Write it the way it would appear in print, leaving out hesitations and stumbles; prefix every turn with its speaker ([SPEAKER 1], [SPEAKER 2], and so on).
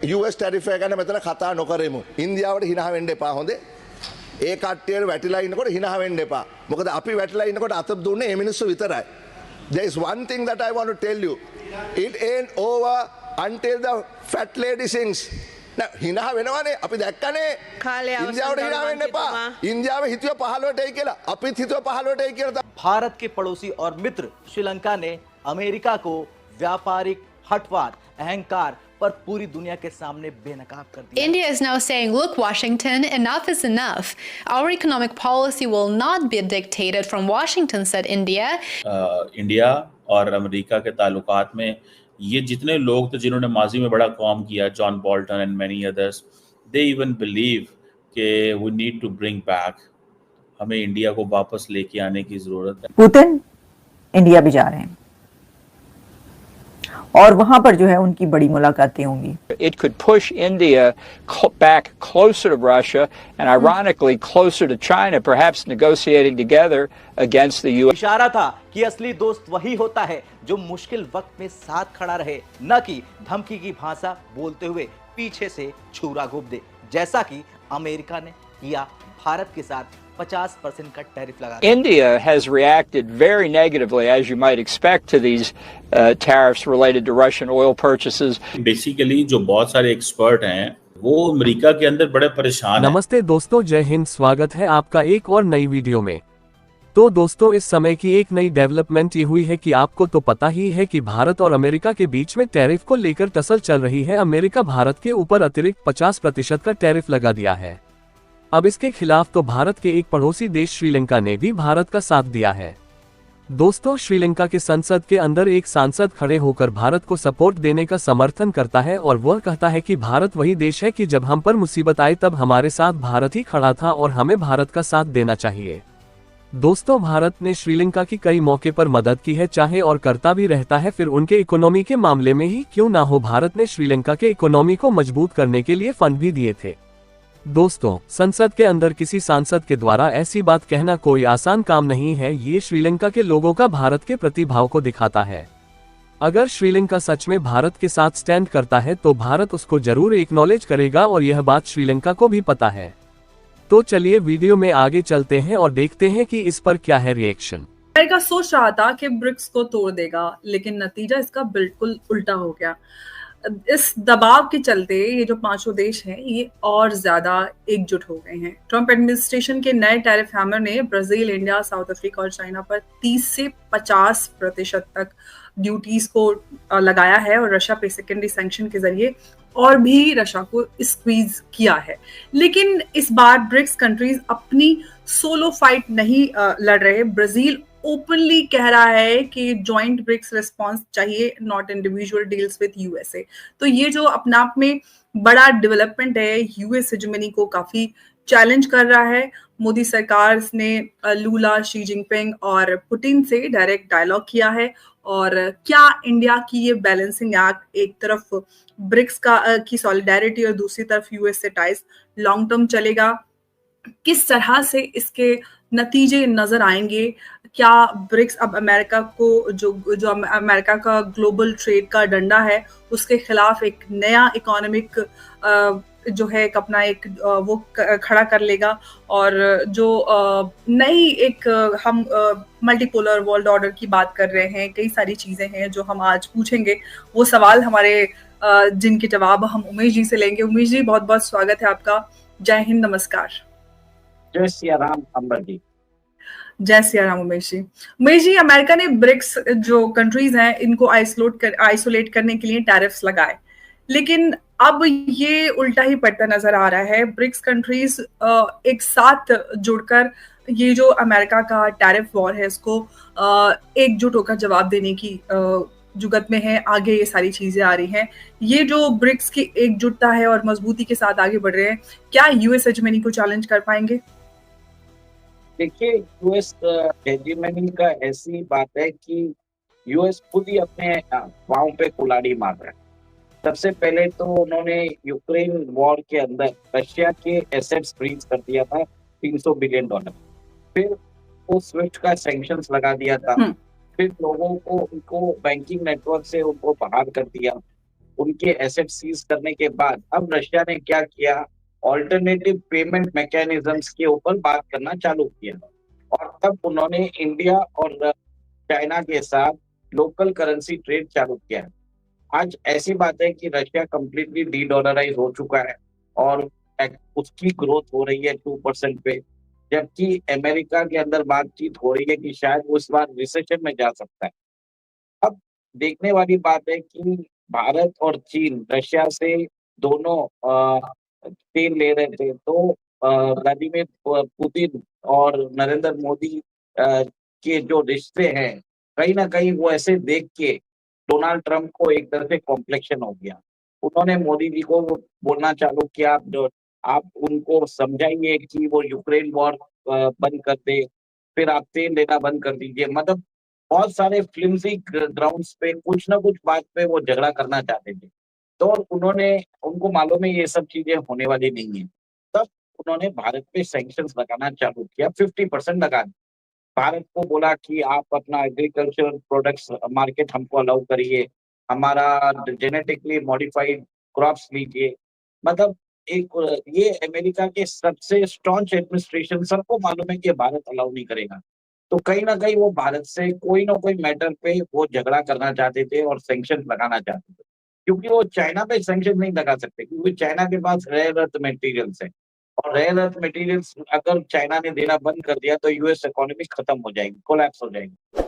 [SPEAKER 1] US tariff එක ගැන මෙතන කතා නොකරමු. ඉන්දියාවට hina වෙන්න එපා හොඳේ. ඒ කට්ටියට වැටිලා ඉන්නකොට hina වෙන්න එපා. මොකද අපි වැටිලා ඉන්නකොට අත දුන්නේ මේ මිනිස්සු විතරයි. There is one thing that I want to tell you. It ain't over until the fat lady sings. hina වෙනවනේ අපි දැක්කනේ. ඉන්දියාවට hina වෙන්න එපා. ඉන්දියාවේ හිතුව 15ටයි කියලා. අපිත් හිතුව 15ටයි කියලා.
[SPEAKER 2] भारत के पड़ोसी और मित्र श्रीलंका ने अमेरिका को व्यापारिक हठवार, अहंकार पर पूरी दुनिया के सामने बेनकाब कर दिया।
[SPEAKER 3] India is now saying, look, Washington, enough is enough. Our economic policy will not be dictated from Washington, said India.
[SPEAKER 4] India और अमेरिका के ताल्लुकात में ये जितने लोग थे जिन्होंने माजी में बड़ा काम किया, John Bolton and many others, they even believe कि we need to bring back, हमें इंडिया को वापस लेके आने की जरूरत है।
[SPEAKER 5] पुतिन इंडिया भी जा रहे हैं और वहां पर जो है उनकी बड़ी मुलाकातें होंगी।
[SPEAKER 6] It could push India back closer to Russia and ironically closer to China, perhaps negotiating together against the US.
[SPEAKER 2] इशारा था कि असली दोस्त वही होता है जो मुश्किल वक्त में साथ खड़ा रहे, न कि धमकी की भाषा बोलते हुए पीछे से छुरा घोंप दे, जैसा कि अमेरिका ने किया भारत के साथ 50% का टैरिफ लगा।
[SPEAKER 6] India has reacted very negatively, as you might expect, to these tariffs related to Russian oil purchases.
[SPEAKER 4] Basically जो बहुत सारे एक्सपर्ट हैं वो अमेरिका के अंदर बड़े परेशान हैं।
[SPEAKER 7] नमस्ते दोस्तों, जय हिंद। स्वागत है आपका एक और नई वीडियो में। तो दोस्तों, इस समय की एक नई डेवलपमेंट ये हुई है कि आपको तो पता ही है कि भारत और अमेरिका के बीच में टैरिफ को लेकर टसल चल रही है। अमेरिका भारत के ऊपर अतिरिक्त 50% का टैरिफ लगा दिया है। अब इसके खिलाफ तो भारत के एक पड़ोसी देश श्रीलंका ने भी भारत का साथ दिया है। दोस्तों, श्रीलंका के संसद के अंदर एक सांसद खड़े होकर भारत को सपोर्ट देने का समर्थन करता है और वह कहता है कि भारत वही देश है कि जब हम पर मुसीबत आई तब हमारे साथ भारत ही खड़ा था और हमें भारत का साथ देना चाहिए। दोस्तों, भारत ने श्रीलंका की कई मौके पर मदद की है, चाहे और करता भी रहता है, फिर उनके इकोनॉमी के मामले में ही क्यों ना हो, भारत ने श्रीलंका के इकोनॉमी को मजबूत करने के लिए फंड भी दिए थे। दोस्तों, संसद के अंदर किसी सांसद के द्वारा ऐसी बात कहना कोई आसान काम नहीं है। ये श्रीलंका के लोगों का भारत के प्रति भाव को दिखाता है। अगर श्रीलंका सच में भारत के साथ स्टैंड करता है तो भारत उसको जरूर एक्नॉलेज करेगा और यह बात श्रीलंका को भी पता है। तो चलिए वीडियो में आगे चलते हैं और देखते हैं कि इस पर क्या है रिएक्शन।
[SPEAKER 8] अमेरिका सोच रहा था कि ब्रिक्स को तोड़ देगा, लेकिन नतीजा इसका बिल्कुल उल्टा हो गया। इस दबाव के चलते ये जो पांचों देश हैं ये और ज्यादा एकजुट हो गए हैं। ट्रंप एडमिनिस्ट्रेशन के नए टैरिफ हैमर ने ब्राजील, इंडिया, साउथ अफ्रीका और चाइना पर 30 से 50% तक ड्यूटीज को लगाया है और रशिया पे सेकेंडरी सैंक्शन के जरिए और भी रशिया को स्क्वीज किया है। लेकिन इस बार ब्रिक्स कंट्रीज अपनी सोलो फाइट नहीं लड़ रहे। ब्राजील ओपनली कह रहा है कि जॉइंट ब्रिक्स रिस्पांस चाहिए, not individual deals with USA. तो ये जो अपने आप में बड़ा डेवलपमेंट है, यूएस हेजेमनी को काफी चैलेंज कर रहा है। मोदी सरकार ने लूला, शी जिनपिंग और पुतिन से डायरेक्ट डायलॉग किया है। और क्या इंडिया की ये बैलेंसिंग एक्ट, एक तरफ ब्रिक्स की सॉलिडारिटी और दूसरी तरफ यूएस से टाइज लॉन्ग टर्म चलेगा, किस तरह से इसके नतीजे नजर आएंगे? क्या ब्रिक्स अब अमेरिका को जो अमेरिका का ग्लोबल ट्रेड का डंडा है उसके खिलाफ एक नया इकोनॉमिक जो है अपना एक वो खड़ा कर लेगा? और जो नई एक हम मल्टीपोलर वर्ल्ड ऑर्डर की बात कर रहे हैं, कई सारी चीजें हैं जो हम आज पूछेंगे। वो सवाल हमारे जिनके जवाब हम उमेश जी से लेंगे। उमेश जी, बहुत बहुत स्वागत है आपका। जय हिंद, नमस्कार।
[SPEAKER 9] जय सिया राम अंबर जी।
[SPEAKER 8] जय सिया राम उमेश जी। उमेश जी, अमेरिका ने ब्रिक्स जो कंट्रीज हैं इनको आइसोलेट करने के लिए टैरिफ्स लगाए, लेकिन अब ये उल्टा ही पड़ता नजर आ रहा है। ब्रिक्स कंट्रीज एक साथ जुड़कर ये जो अमेरिका का टैरिफ वॉर है इसको एकजुट होकर जवाब देने की जुगत में है। आगे ये सारी चीजें आ रही हैं। ये जो ब्रिक्स की एकजुटता है और मजबूती के साथ आगे बढ़ रहे हैं, क्या यूएस हेजेमनी को चैलेंज कर पाएंगे?
[SPEAKER 9] देखिए, यूएस हेजेमनी का ऐसी बात है कि यूएस खुद ही अपने पांव पे कुल्हाड़ी मार रहा है। सबसे पहले तो उन्होंने यूक्रेन वॉर के अंदर रशिया के एसेट्स फ्रीज कर दिया था, $300 बिलियन। फिर वो स्विफ्ट का सैंक्शंस लगा दिया था। फिर लोगों को उनको बैंकिंग नेटवर्क से उनको बाहर कर दिया। उनके एसेट सीज करने के बाद अब रशिया ने क्या किया, ऑल्टरनेटिव पेमेंट मैकेनिज्म्स के ऊपर बात करना चालू किया और तब उन्होंने इंडिया और चाइना के साथ लोकल करेंसी ट्रेड चालू किया। आज ऐसी बात है कि रशिया कंप्लीटली डी-डॉलराइज हो चुका है और उसकी ग्रोथ हो रही है 2% पे, जबकि अमेरिका के अंदर बातचीत हो रही है कि शायद वो इस बार रिसेशन में जा सकता है। अब देखने वाली बात है कि भारत और चीन रशिया से दोनों तेल ले रहे थे, तो व्लादिमीर पुतिन और नरेंद्र मोदी के जो रिश्ते हैं, कहीं ना कहीं वो ऐसे देख के डोनाल्ड ट्रंप को एक तरह से कॉम्प्लेक्शन हो गया। उन्होंने मोदी जी को बोलना चालू किया, आप उनको समझाइए कि वो यूक्रेन वॉर बंद कर दे, फिर आप तेल लेना बंद कर दीजिए। मतलब बहुत सारे फ्लिम्सी ग्राउंड्स पे कुछ ना कुछ बात पे वो झगड़ा करना चाहते थे, तो उनको मालूम है ये सब चीजें होने वाली नहीं है। तब उन्होंने भारत पे सैंक्शंस लगाना चालू किया, 50% लगा दिया। भारत को बोला कि आप अपना एग्रीकल्चर प्रोडक्ट्स मार्केट हमको अलाउ करिए, हमारा जेनेटिकली मॉडिफाइड क्रॉप्स लीजिए। मतलब ये अमेरिका के सबसे स्टॉन्च एडमिनिस्ट्रेशन, सबको मालूम है कि भारत अलाउ नहीं करेगा, तो कहीं ना कहीं वो भारत से कोई ना कोई मैटर पे वो झगड़ा करना चाहते थे और सैंक्शन लगाना चाहते थे, क्योंकि वो चाइना पे सैंक्शन नहीं लगा सकते, क्योंकि चाइना के पास रेयर अर्थ मटेरियल्स है और रेयर अर्थ मटेरियल्स अगर चाइना ने देना बंद कर दिया तो यूएस इकोनॉमी खत्म हो जाएगी, कोलैप्स हो जाएगी।